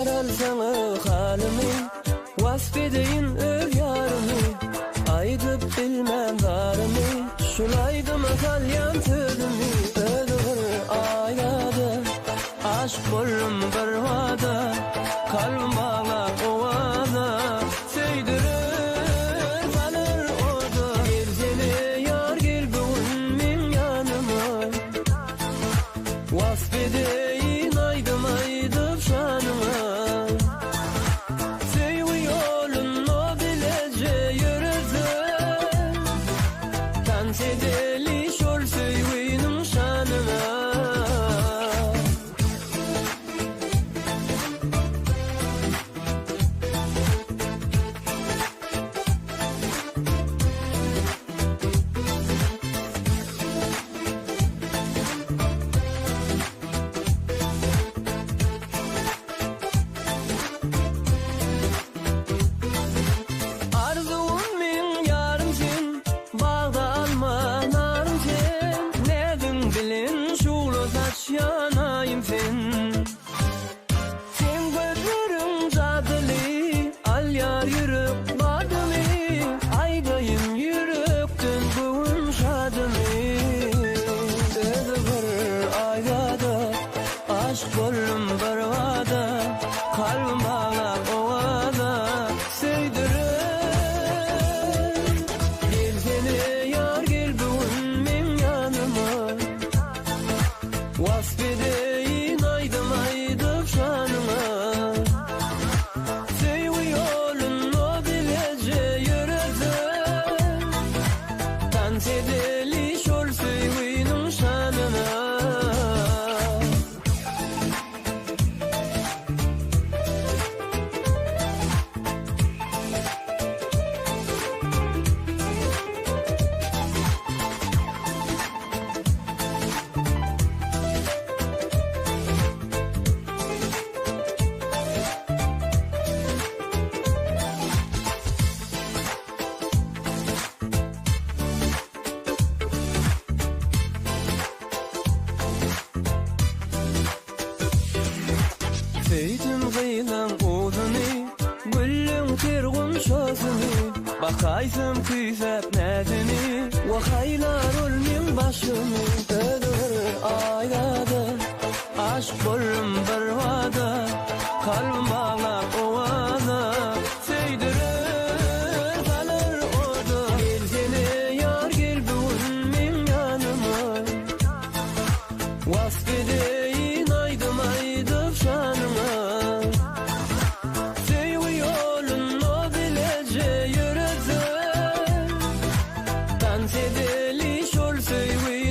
Sana halimi vasf edeyin öz yarimi, aydıp bilmem varimi, şulaydı makalyan tüdümü. Ödür ayladı aşk bollum bir vada, kalbim bağlar ovada, söydürür kalır orada. Gel seni yar gel bugün min yanıma, vasf edeyin aydım aydıp şanıma. Deli şol söyleyin şanına. Arzum min yarım sen, bağda alma narım sen, nedin bilin şuğlu saç yanayım sen. Sen gözlerin cadılı, al yar yürüp badımı, aydayım yürüktün bugün şadımı. Dedi bir aygada, aşk bollum bir vada, kalbim bağlar ovada, söydürür. Vasf edeyin aydım aydıp şanıma, seviyorsun o bilece yürüdüm, dans edeli şol sevinin şanına. Seydim gıylan uduni, güllün tergun şosuni, bakaysam küysep nedeni, vakaylar olmin başımı. Ödür aylada aşk bollum bir vada, kalbim bağlar ovada, söydürür kalır orada. Gel seni yar gel bugün min yanıma, vasf edeyin aydım aydıp şanıma. Seviyorsun o bilece yürüdüm, dans edeli şol söyleyin